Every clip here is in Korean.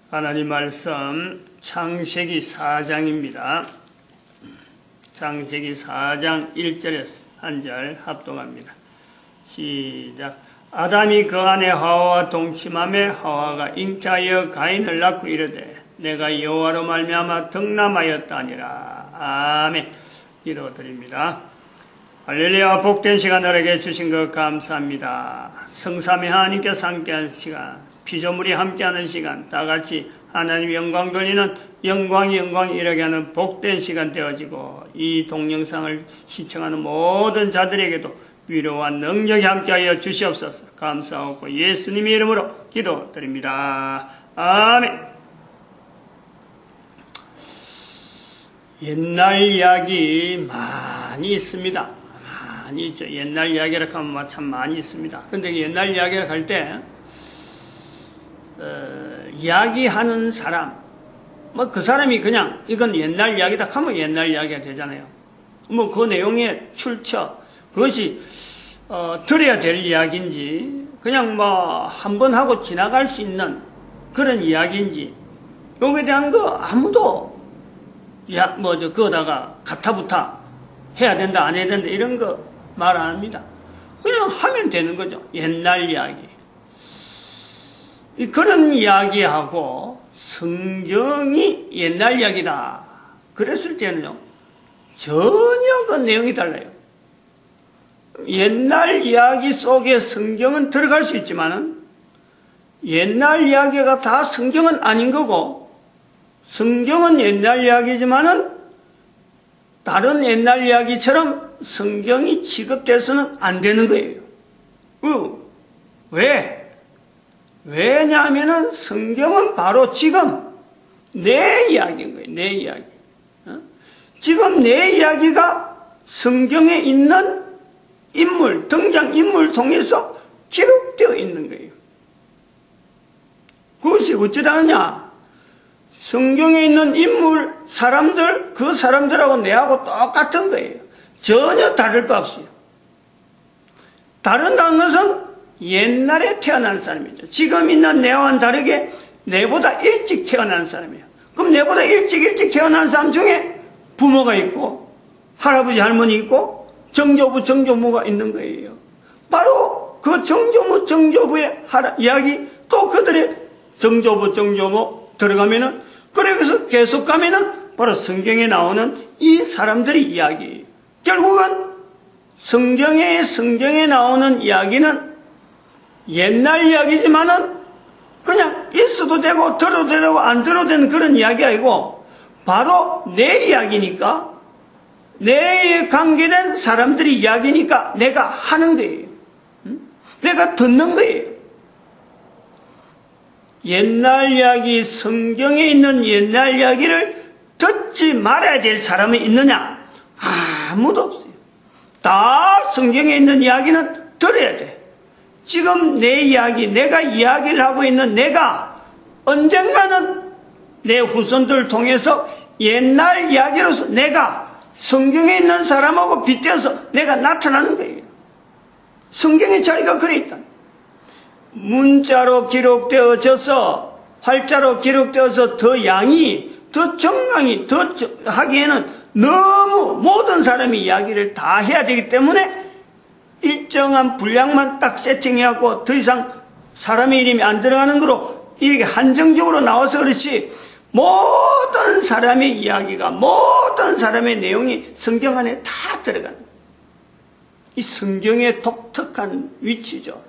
하나님 말씀 창세기 4장입니다. 창세기 4장 1절에서 한 절 합독합니다. 시작. 아담이 그 안에 하와와 동침하며 하와가 잉태하여 가인을 낳고 이르되 내가 여호와로 말미암아 덕남하였다니라. 아멘. 기도드립니다. 할렐루야. 복된 시간 너에게 주신 것 감사합니다. 성삼위 하나님께서 함께한 시간, 피조물이 함께하는 시간, 다같이 하나님 영광 돌리는 영광이 이르게 하는 복된 시간 되어지고, 이 동영상을 시청하는 모든 자들에게도 위로와 능력이 함께하여 주시옵소서. 감사하고 예수님의 이름으로 기도드립니다. 아멘. 옛날 이야기 많이 있습니다. 많이 있죠. 옛날 이야기를 하면 참 많이 있습니다. 근데 옛날 이야기를 할 때 이야기하는 사람, 그 사람이 그냥 이건 옛날 이야기다 하면 옛날 이야기가 되잖아요. 그 내용의 출처, 그것이 들어야 될 이야기인지 그냥 한 번 하고 지나갈 수 있는 그런 이야기인지, 여기에 대한 거 아무도 그거다가 가타부타 해야 된다 안 해야 된다 이런 거 말 안 합니다. 그냥 하면 되는 거죠. 옛날 이야기. 그런 이야기하고 성경이 옛날 이야기다 그랬을 때는요, 전혀 그 내용이 달라요. 옛날 이야기 속에 성경은 들어갈 수 있지만은 옛날 이야기가 다 성경은 아닌 거고, 성경은 옛날 이야기지만은 다른 옛날 이야기처럼 성경이 취급돼서는 안 되는 거예요. 왜냐하면은 성경은 바로 지금 내 이야기인 거예요. 내 이야기. 지금 내 이야기가 성경에 있는 인물, 등장인물을 통해서 기록되어 있는 거예요. 그것이 어쩌다느냐? 성경에 있는 인물, 사람들, 그 사람들하고 내하고 똑같은 거예요. 전혀 다를 바 없어요. 다른다는 것은 옛날에 태어난 사람이죠. 지금 있는 내와는 다르게 내보다 일찍 태어난 사람이에요. 그럼 내보다 일찍 태어난 사람 중에 부모가 있고 할아버지 할머니 있고 정조부 정조모가 있는 거예요. 바로 그 정조부의 이야기, 또 그들의 정조부 정조모 들어가면은, 그래서 계속 가면은 바로 성경에 나오는 이 사람들의 이야기예요. 결국은 성경에 나오는 이야기는 옛날 이야기지만은 그냥 있어도 되고 들어도 되고 안 들어도 되는 그런 이야기 아니고, 바로 내 이야기니까, 내에 관계된 사람들의 이야기니까 내가 하는 거예요. 내가 듣는 거예요. 옛날 이야기, 성경에 있는 옛날 이야기를 듣지 말아야 될 사람이 있느냐? 아무도 없어요. 다 성경에 있는 이야기는 들어야 돼. 지금 내 이야기, 내가 이야기를 하고 있는 내가 언젠가는 내 후손들을 통해서 옛날 이야기로서 내가 성경에 있는 사람하고 빗대어서 내가 나타나는 거예요. 성경의 자리가 그래 있다. 문자로 기록되어져서, 활자로 기록되어서 더 양이, 더 정강이, 더 하기에는 너무 모든 사람이 이야기를 다 해야 되기 때문에 일정한 분량만 딱 세팅해갖고 더 이상 사람의 이름이 안 들어가는 거로 이게 한정적으로 나와서 그렇지, 모든 사람의 이야기가, 모든 사람의 내용이 성경 안에 다 들어가는, 이 성경의 독특한 위치죠.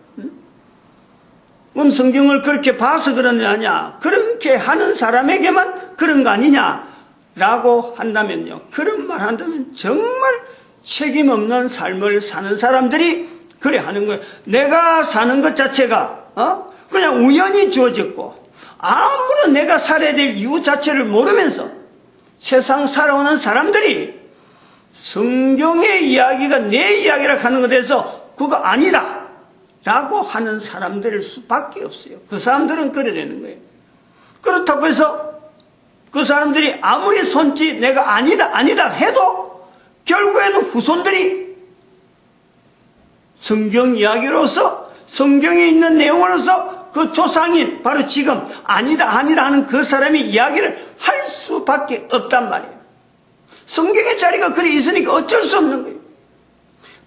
그럼 성경을 그렇게 봐서 그러느냐, 그렇게 하는 사람에게만 그런 거 아니냐 라고 한다면요, 그런 말 한다면 정말 책임 없는 삶을 사는 사람들이 그래 하는 거예요. 내가 사는 것 자체가 그냥 우연히 주어졌고, 아무런 내가 살아야 될 이유 자체를 모르면서 세상 살아오는 사람들이 성경의 이야기가 내 이야기라 하는 것에 대해서 그거 아니다 라고 하는 사람들일 수밖에 없어요. 그 사람들은 그래 되는 거예요. 그렇다고 해서 그 사람들이 아무리 손짓 내가 아니다 해도 결국에는 후손들이 성경 이야기로서, 성경에 있는 내용으로서 그 조상인 바로 지금 아니다 하는 그 사람이 이야기를 할 수밖에 없단 말이에요. 성경의 자리가 그리 있으니까 어쩔 수 없는 거예요.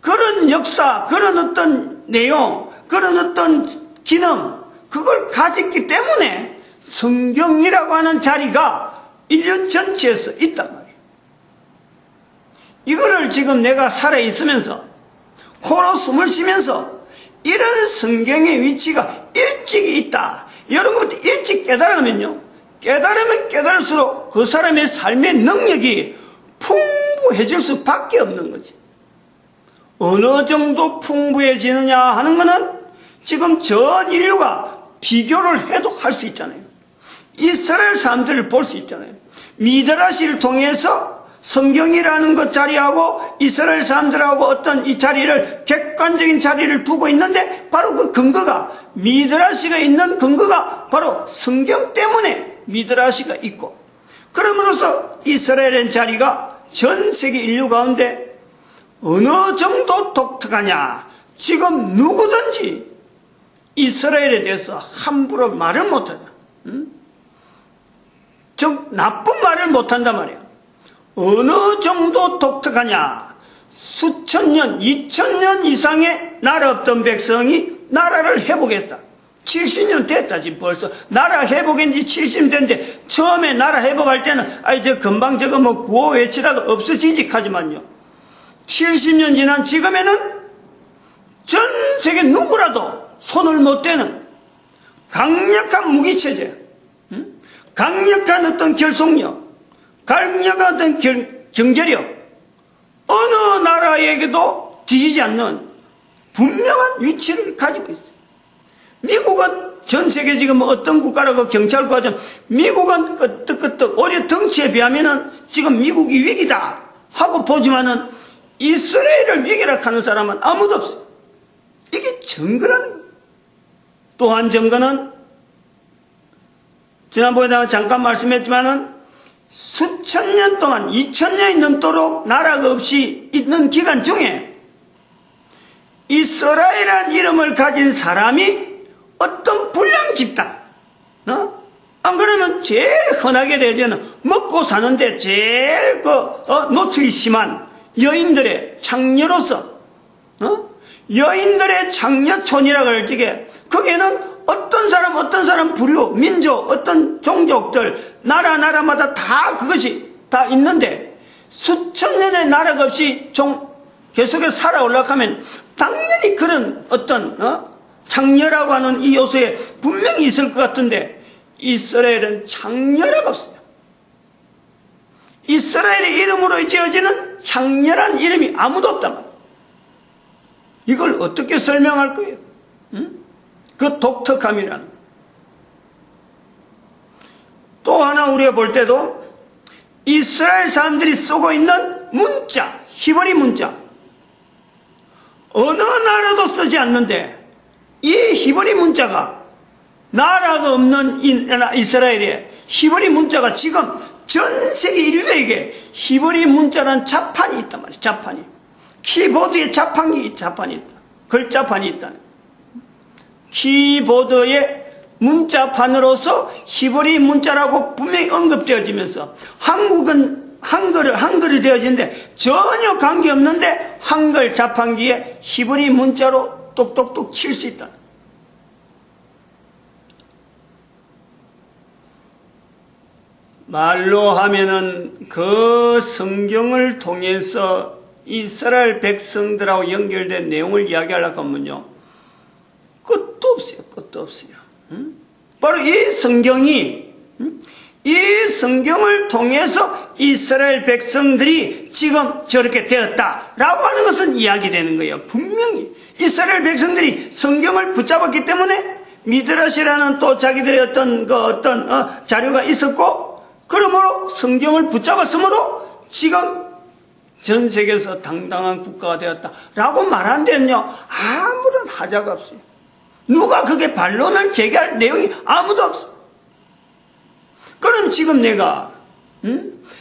그런 역사, 그런 어떤 내용, 그런 어떤 기능, 그걸 가졌기 때문에 성경이라고 하는 자리가 인류 전체에서 있단 말이에요. 이거를 지금 내가 살아있으면서 코로 숨을 쉬면서 이런 성경의 위치가 일찍이 있다. 여러분들 일찍 깨달으면요, 깨달으면 깨달을수록 그 사람의 삶의 능력이 풍부해질 수밖에 없는 거지. 어느 정도 풍부해지느냐 하는 것은 지금 전 인류가 비교를 해도 할 수 있잖아요. 이스라엘 사람들을 볼 수 있잖아요. 미드라시를 통해서 성경이라는 것 자리하고 이스라엘 사람들하고 어떤 이 자리를, 객관적인 자리를 두고 있는데, 바로 그 근거가, 미드라시가 있는 근거가 바로 성경 때문에 미드라시가 있고, 그러므로서 이스라엘의 자리가 전 세계 인류 가운데 어느 정도 독특하냐. 지금 누구든지 이스라엘에 대해서 함부로 말을 못하자. 즉 나쁜 말을 못한단 말이에요. 어느 정도 독특하냐. 수천 년, 2000년 이상의 나라 없던 백성이 나라를 회복했다. 70년 됐다. 지금 벌써 나라 회복한 지 70년 됐는데, 처음에 나라 회복할 때는 금방 저거 뭐 구호 외치다가 없어지지 하지만요, 70년 지난 지금에는 전 세계 누구라도 손을 못 대는 강력한 무기체제, 강력한 어떤 결속력, 강력한 어떤 경제력, 어느 나라에게도 뒤지지 않는 분명한 위치를 가지고 있어요. 미국은 전 세계 지금 어떤 국가라고 경찰과 좀, 미국은 끄떡끄떡 오히려 덩치에 비하면은 지금 미국이 위기다 하고 보지만은 이스라엘을 위기라 하는 사람은 아무도 없어요. 이게 증거라는 거예요. 또한 증거는 지난번에 내가 잠깐 말씀했지만은 수천 년 동안, 2000년이 넘도록 나라가 없이 있는 기간 중에 이스라엘이라는 이름을 가진 사람이 어떤 불량 집단, 안 그러면 제일 흔하게 되지는 먹고 사는데 제일 노출이 심한 여인들의 장녀로서, 여인들의 장녀촌이라고 할 적에, 거기에는 어떤 사람 부류, 민족, 어떤 종족들, 나라마다 다 그것이 다 있는데, 수천 년의 나라가 없이 계속해서 살아올라가면 당연히 그런 어떤 장녀라고 하는 이 요소에 분명히 있을 것 같은데, 이스라엘은 장녀라가 없어요. 이스라엘의 이름으로 지어지는 장녀란 이름이 아무도 없단 말이에요. 이걸 어떻게 설명할 거예요? 그 독특함이라는. 또 하나 우리가 볼 때도 이스라엘 사람들이 쓰고 있는 문자, 히브리 문자, 어느 나라도 쓰지 않는데 이 히브리 문자가, 나라가 없는 이스라엘의 히브리 문자가 지금 전 세계 인류에게 히브리 문자라는 자판이 있단 말이에요. 자판이. 키보드에 자판이 있다. 글자판이 있다. 키보드의 문자판으로서 히브리 문자라고 분명히 언급되어지면서, 한국은 한글이 되어지는데 전혀 관계없는데 한글 자판기에 히브리 문자로 똑똑똑 칠 수 있다. 말로 하면은 그 성경을 통해서 이스라엘 백성들하고 연결된 내용을 이야기하려고 하면요, 끝도 없어요. 끝도 없어요. 바로 이 성경이, 이 성경을 통해서 이스라엘 백성들이 지금 저렇게 되었다라고 하는 것은 이야기되는 거예요. 분명히 이스라엘 백성들이 성경을 붙잡았기 때문에 미드라시라는 또 자기들의 어떤 자료가 있었고, 그러므로 성경을 붙잡았으므로 지금 전 세계에서 당당한 국가가 되었다라고 말한 데는요, 아무런 하자가 없어요. 누가 그게 반론을 제기할 내용이 아무도 없어. 그럼 지금 내가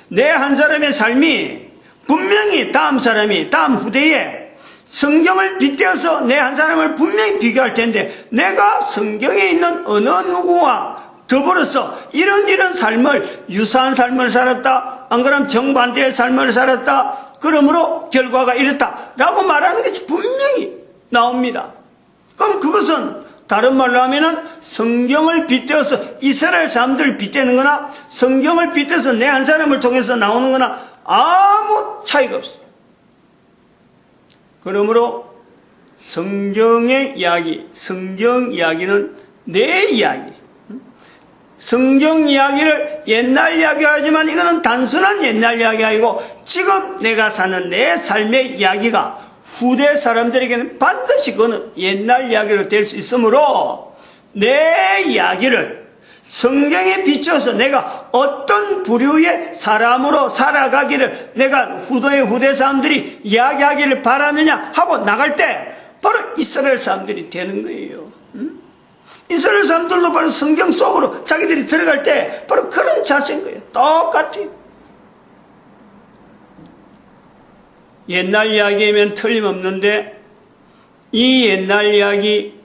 내 한 사람의 삶이 분명히 다음 후대에 성경을 빗대어서 내 한 사람을 분명히 비교할 텐데, 내가 성경에 있는 어느 누구와 더불어서 이런 삶을, 유사한 삶을 살았다, 안 그러면 정반대의 삶을 살았다, 그러므로 결과가 이렇다 라고 말하는 것이 분명히 나옵니다. 그럼 그것은 다른 말로 하면은 성경을 빗대어서 이스라엘 사람들을 빗대는 거나 성경을 빗대서 내 한 사람을 통해서 나오는 거나 아무 차이가 없어요. 그러므로 성경의 이야기, 성경 이야기는 내 이야기, 성경 이야기를 옛날 이야기 하지만 이거는 단순한 옛날 이야기 아니고 지금 내가 사는 내 삶의 이야기가 후대 사람들에게는 반드시 그거는 옛날 이야기로 될 수 있으므로 내 이야기를 성경에 비춰서 내가 어떤 부류의 사람으로 살아가기를 내가 후대 사람들이 이야기하기를 바라느냐 하고 나갈 때 바로 이스라엘 사람들이 되는 거예요. 이스라엘 사람들도 바로 성경 속으로 자기들이 들어갈 때 바로 그런 자세인 거예요. 똑같이. 옛날 이야기면 틀림없는데 이 옛날 이야기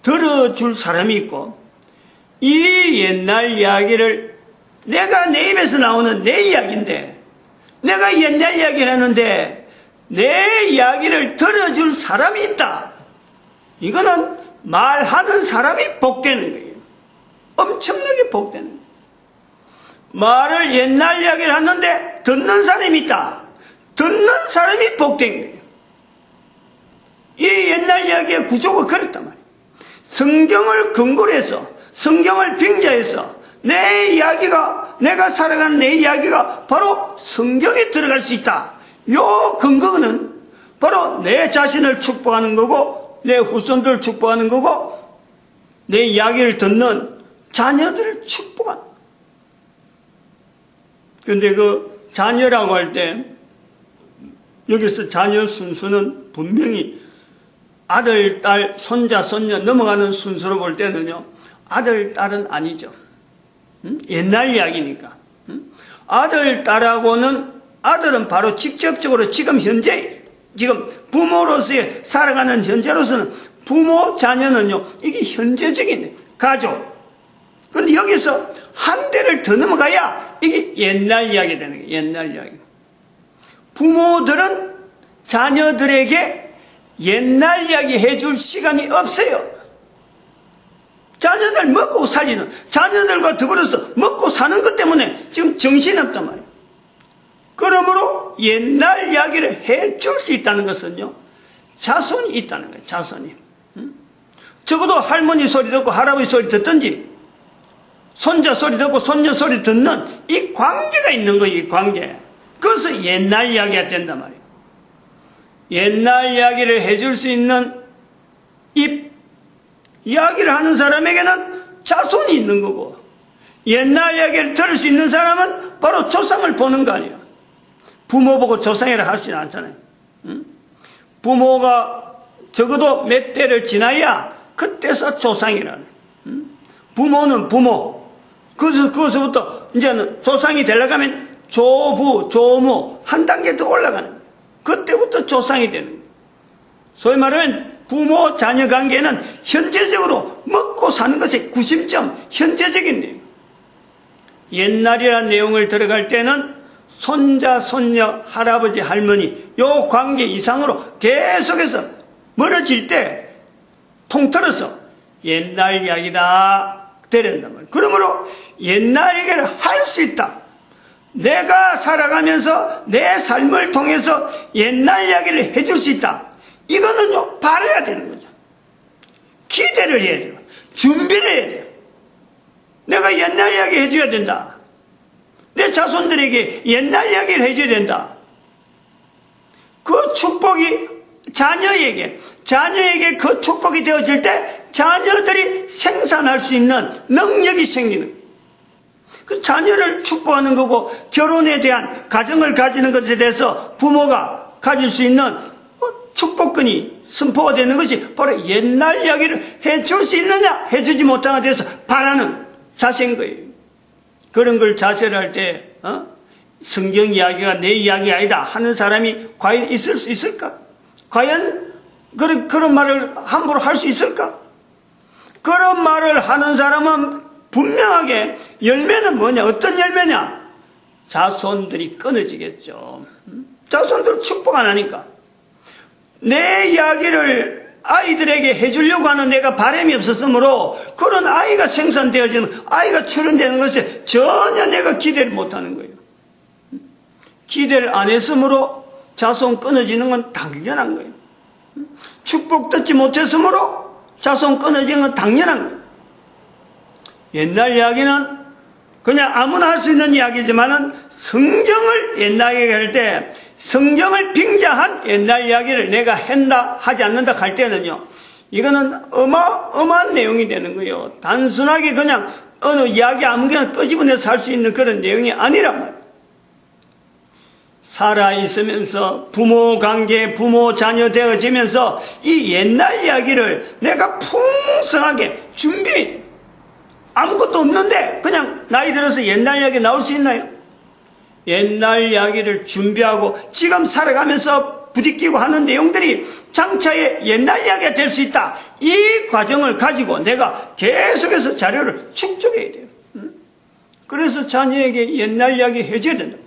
들어줄 사람이 있고 이 옛날 이야기를 내가 내 입에서 나오는 내 이야기인데 내가 옛날 이야기를 하는데 내 이야기를 들어줄 사람이 있다. 이거는 말하는 사람이 복되는 거예요. 엄청나게 복되는 거예요. 말을 옛날 이야기를 하는데 듣는 사람이 있다. 듣는 사람이 복된 거예요. 이 옛날 이야기의 구조가 그렇단 말이에요. 성경을 근거로 해서 성경을 빙자해서 내 이야기가 내가 살아가는 내 이야기가 바로 성경에 들어갈 수 있다. 요 근거는 바로 내 자신을 축복하는 거고 내 후손들을 축복하는 거고 내 이야기를 듣는 자녀들을 축복하는 거예요. 그런데 그 자녀라고 할 때 여기서 자녀 순수는 분명히 아들, 딸, 손자, 손녀 넘어가는 순서로 볼 때는요. 아들, 딸은 아니죠. 옛날 이야기니까. 아들, 딸하고는 아들은 바로 직접적으로 지금 현재 지금 부모로서의 살아가는 현재로서는 부모, 자녀는요. 이게 현재적인 가족. 그런데 여기서 한 대를 더 넘어가야 이게 옛날 이야기 되는 거예요. 옛날 이야기. 부모들은 자녀들에게 옛날 이야기 해줄 시간이 없어요. 자녀들 먹고 살리는, 자녀들과 더불어서 먹고 사는 것 때문에 지금 정신없단 말이에요. 그러므로 옛날 이야기를 해줄 수 있다는 것은요, 자손이 있다는 거예요, 자손이. 적어도 할머니 소리 듣고 할아버지 소리 듣든지, 손자 소리 듣고 손녀 소리 듣는 이 관계가 있는 거예요, 이 관계. 그것은 옛날 이야기가 된단 말이에요. 옛날 이야기를 해줄 수 있는 이야기를 하는 사람에게는 자손이 있는 거고, 옛날 이야기를 들을 수 있는 사람은 바로 조상을 보는 거 아니에요. 부모 보고 조상이라 할 수는 않잖아요. 부모가 적어도 몇 대를 지나야 그때서 조상이라는. 부모는 부모. 그것부터 이제는 조상이 되려고 하면 조부, 조모 한 단계 더 올라가는. 그때부터 조상이 되는 거예요. 소위 말하면 부모 자녀 관계는 현재적으로 먹고 사는 것의 구심점, 현재적인 내용. 옛날이라는 내용을 들어갈 때는 손자, 손녀, 할아버지, 할머니 요 관계 이상으로 계속해서 멀어질 때 통틀어서 옛날 이야기다 되는단 말이에요. 그러므로 옛날 얘기를 할 수 있다. 내가 살아가면서 내 삶을 통해서 옛날 이야기를 해줄 수 있다. 이거는요, 바라야 되는 거죠. 기대를 해야 돼요. 준비를 해야 돼요. 내가 옛날 이야기 해줘야 된다. 내 자손들에게 옛날 이야기를 해줘야 된다. 그 축복이 자녀에게 그 축복이 되어질 때 자녀들이 생산할 수 있는 능력이 생기는 거예요. 그 자녀를 축복하는 거고 결혼에 대한 가정을 가지는 것에 대해서 부모가 가질 수 있는 축복권이 선포가 되는 것이 바로 옛날 이야기를 해줄 수 있느냐 해주지 못하는 데 대해서 바라는 자세인 거예요. 그런 걸 자세를 할 때 성경 이야기가 내 이야기 아니다 하는 사람이 과연 있을 수 있을까? 과연 그런 말을 함부로 할 수 있을까? 그런 말을 하는 사람은 분명하게 열매는 뭐냐? 어떤 열매냐? 자손들이 끊어지겠죠. 자손들 축복 안 하니까. 내 이야기를 아이들에게 해주려고 하는 내가 바람이 없었으므로 그런 아이가 생산되어지는, 아이가 출현되는 것에 전혀 내가 기대를 못하는 거예요. 기대를 안 했으므로 자손 끊어지는 건 당연한 거예요. 축복 듣지 못했으므로 자손 끊어지는 건 당연한 거예요. 옛날 이야기는 그냥 아무나 할 수 있는 이야기지만은 성경을 옛날 이야기할 때 성경을 빙자한 옛날 이야기를 내가 한다 하지 않는다 할 때는요, 이거는 어마어마한 내용이 되는 거예요. 단순하게 그냥 어느 이야기 아무거나 끄집어내서 할 수 있는 그런 내용이 아니란 말이에요. 살아있으면서 부모 관계, 부모 자녀 되어지면서 이 옛날 이야기를 내가 풍성하게 준비해야 돼요. 아무것도 없는데 그냥 나이 들어서 옛날 이야기 나올 수 있나요? 옛날 이야기를 준비하고 지금 살아가면서 부딪히고 하는 내용들이 장차에 옛날 이야기가 될 수 있다. 이 과정을 가지고 내가 계속해서 자료를 축적해야 돼요. 그래서 자녀에게 옛날 이야기 해줘야 된다.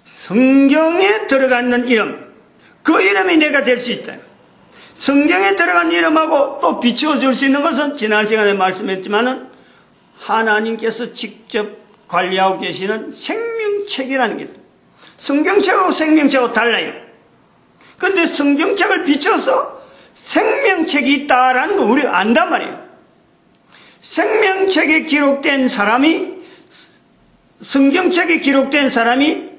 성경에 들어가 있는 이름, 그 이름이 내가 될 수 있다. 성경에 들어간 이름하고 또 비추어 줄 수 있는 것은 지난 시간에 말씀했지만은 하나님께서 직접 관리하고 계시는 생명책이라는 게 있다. 성경책하고 생명책하고 달라요. 그런데 성경책을 비춰서 생명책이 있다라는 거 우리가 안단 말이에요. 생명책에 기록된 사람이, 성경책에 기록된 사람이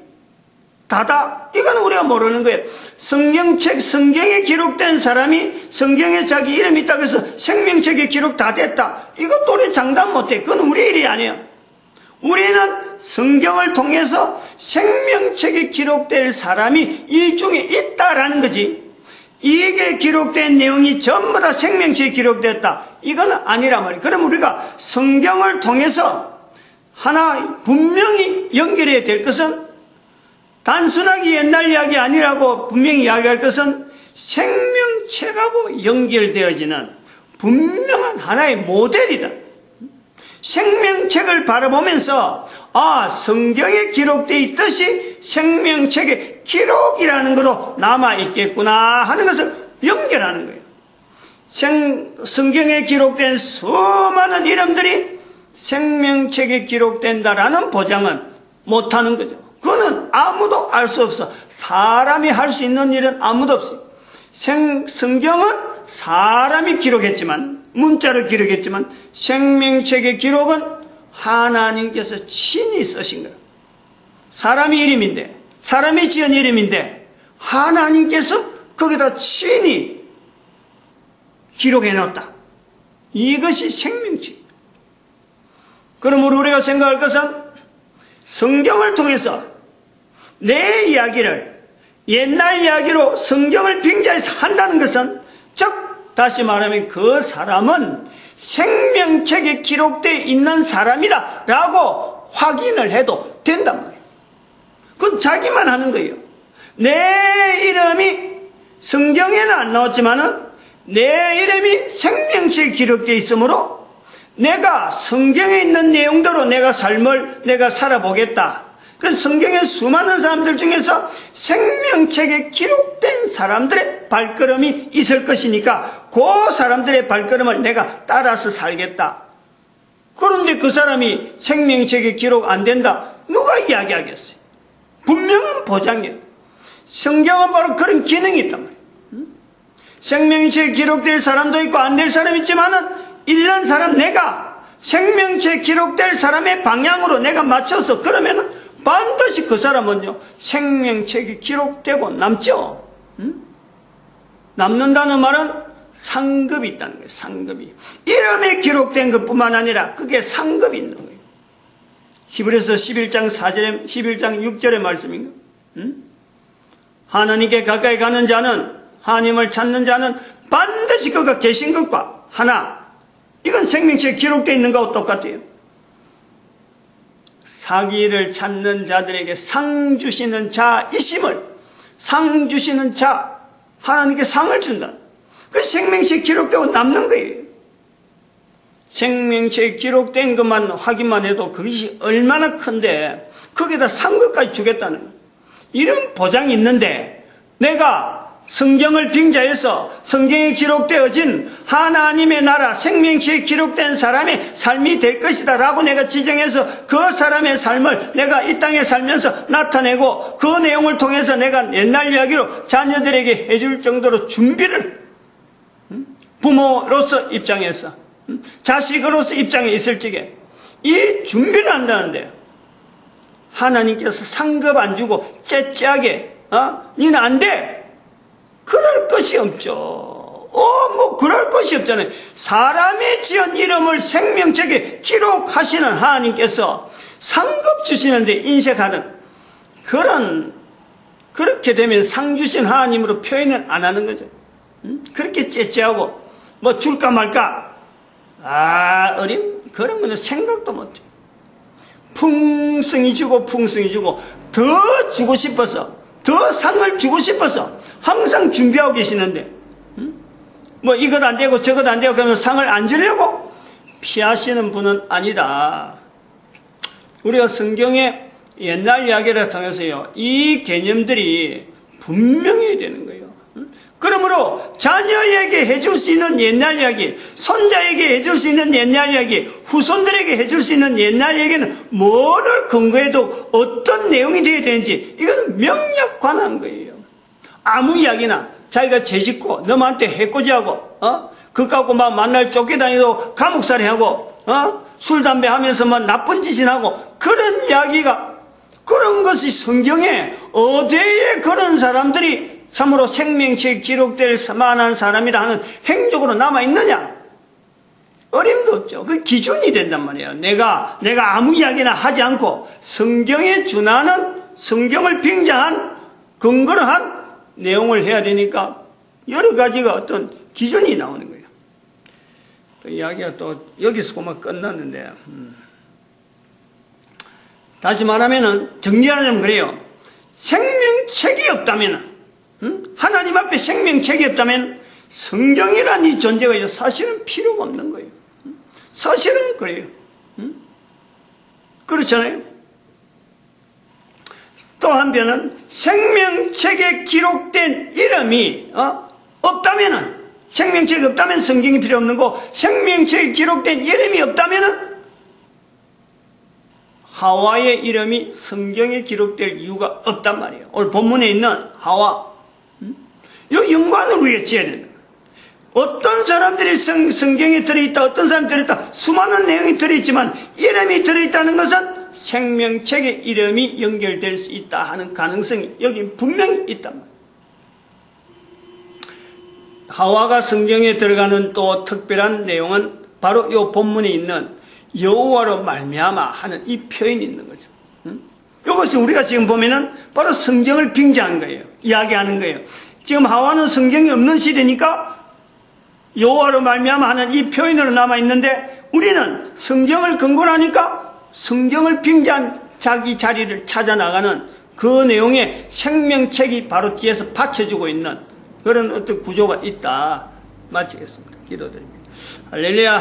다다. 이건 우리가 모르는 거예요. 성경에 기록된 사람이 성경에 자기 이름이 있다고 해서 생명책에 기록 다 됐다. 이것도 우리 장담 못해. 그건 우리 일이 아니에요. 우리는 성경을 통해서 생명책에 기록될 사람이 이 중에 있다라는 거지. 이게 기록된 내용이 전부 다 생명책에 기록됐다. 이건 아니란 말이에요. 그럼 우리가 성경을 통해서 하나 분명히 연결해야 될 것은 단순하게 옛날 이야기 아니라고 분명히 이야기할 것은 생명책하고 연결되어지는 분명한 하나의 모델이다. 생명책을 바라보면서 성경에 기록되어 있듯이 생명책의 기록이라는 것으로 남아있겠구나 하는 것을 연결하는 거예요. 성경에 기록된 수많은 이름들이 생명책에 기록된다라는 보장은 못하는 거죠. 그거는 아무도 알 수 없어. 사람이 할 수 있는 일은 아무도 없어요. 성경은 사람이 기록했지만, 문자로 기록했지만 생명책의 기록은 하나님께서 친히 쓰신 거예요. 사람이 이름인데, 사람이 지은 이름인데 하나님께서 거기다 친히 기록해 놓았다. 이것이 생명책. 그러므로 우리가 생각할 것은 성경을 통해서 내 이야기를 옛날 이야기로 성경을 빙자해서 한다는 것은, 즉 다시 말하면 그 사람은 생명책에 기록되어 있는 사람이다 라고 확인을 해도 된단 말이에요. 그건 자기만 하는 거예요. 내 이름이 성경에는 안 나왔지만은 내 이름이 생명책에 기록되어 있으므로 내가 성경에 있는 내용대로 내가 삶을 내가 살아보겠다. 그 성경의 수많은 사람들 중에서 생명책에 기록된 사람들의 발걸음이 있을 것이니까 그 사람들의 발걸음을 내가 따라서 살겠다. 그런데 그 사람이 생명책에 기록 안 된다. 누가 이야기하겠어요? 분명한 보장이에요. 성경은 바로 그런 기능이 있단 말이에요. 생명책에 기록될 사람도 있고 안 될 사람이 있지만은 일반 사람 내가 생명책에 기록될 사람의 방향으로 내가 맞춰서 그러면은 반드시 그 사람은요 생명책이 기록되고 남죠. 남는다는 말은 상급이 있다는 거예요. 상급이 이름에 기록된 것뿐만 아니라 그게 상급이 있는 거예요. 히브리서 11장 4절에 11장 6절의 말씀인가? 하나님께 가까이 가는 자는, 하나님을 찾는 자는 반드시 그가 계신 것과 하나, 이건 생명책에 기록되어 있는 것과 똑같아요. 사기를 찾는 자들에게 상 주시는 자이심을 상 주시는 자, 하나님께 상을 준다. 그 생명책에 기록되고 남는 거예요. 생명책에 기록된 것만 확인만 해도 그것이 얼마나 큰데 거기다 산 것까지 주겠다는 거예요. 이런 보장이 있는데 내가 성경을 빙자해서 성경에 기록되어진 하나님의 나라 생명책에 기록된 사람의 삶이 될 것이다 라고 내가 지정해서 그 사람의 삶을 내가 이 땅에 살면서 나타내고 그 내용을 통해서 내가 옛날 이야기로 자녀들에게 해줄 정도로 준비를 부모로서 입장에서 자식으로서 입장에 있을 적에 이 준비를 한다는데요. 하나님께서 상급 안 주고 째째하게 니는 안 돼. 그럴 것이 없죠. 그럴 것이 없잖아요. 사람이 지은 이름을 생명책에 기록하시는 하나님께서 상급 주시는데 인색하는 그렇게 되면 상 주신 하나님으로 표현을 안 하는 거죠. 그렇게 째째하고 뭐 줄까 말까 어린 그런 거는 생각도 못해. 풍성히 주고 더 주고 싶어서 더 상을 주고 싶어서 항상 준비하고 계시는데 뭐 이것 안 되고 저것 안 되고 그러면 상을 안 주려고 피하시는 분은 아니다. 우리가 성경의 옛날 이야기를 통해서요 이 개념들이 분명해야 되는 거예요. 그러므로 자녀에게 해줄 수 있는 옛날 이야기, 손자에게 해줄 수 있는 옛날 이야기, 후손들에게 해줄 수 있는 옛날 이야기는 뭐를 근거해도 어떤 내용이 되어야 되는지 이건 명확 관한 거예요. 아무 이야기나 자기가 죄짓고 너한테 해코지하고 그거 갖고 막 만날 쫓겨다니고 감옥살이 하고 술 담배 하면서 막 나쁜 짓이 하고 그런 이야기가 그런 것이 성경에 어디에 그런 사람들이 참으로 생명책에 기록될 만한 사람이라 하는 행적으로 남아있느냐? 어림도 없죠. 그 기준이 된단 말이에요. 내가 아무 이야기나 하지 않고 성경에 준하는 성경을 빙자한 근거로 한 내용을 해야 되니까 여러 가지가 어떤 기준이 나오는 거예요. 또 이야기가 또 여기서 그만 끝났는데 다시 말하면은 정리하자면 그래요. 생명책이 없다면 하나님 앞에 생명책이 없다면 성경이라는 이 존재가 사실은 필요가 없는 거예요. 사실은 그래요. 그렇잖아요. 또 한편은 생명책에 기록된 이름이 없다면은 생명책이 없다면 성경이 필요 없는 거 생명책에 기록된 이름이 없다면은 하와의 이름이 성경에 기록될 이유가 없단 말이에요. 오늘 본문에 있는 하와 이 연관을 우리가 지어야 된다. 어떤 사람들이 성경에 들어있다 어떤 사람이 들어있다 수많은 내용이 들어있지만 이름이 들어있다는 것은 생명책에 이름이 연결될 수 있다 하는 가능성이 여기 분명히 있단 말이에요. 하와가 성경에 들어가는 또 특별한 내용은 바로 이 본문에 있는 여호와로 말미암아 하는 이 표현이 있는 거죠. 이것이 우리가 지금 보면은 바로 성경을 빙자한 거예요. 이야기하는 거예요. 지금 하와는 성경이 없는 시대니까 여호와로 말미암아 하는 이 표현으로 남아있는데 우리는 성경을 근거로 하니까 성경을 빙자한 자기 자리를 찾아나가는 그 내용의 생명책이 바로 뒤에서 받쳐주고 있는 그런 어떤 구조가 있다. 마치겠습니다. 기도드립니다. 할렐루야.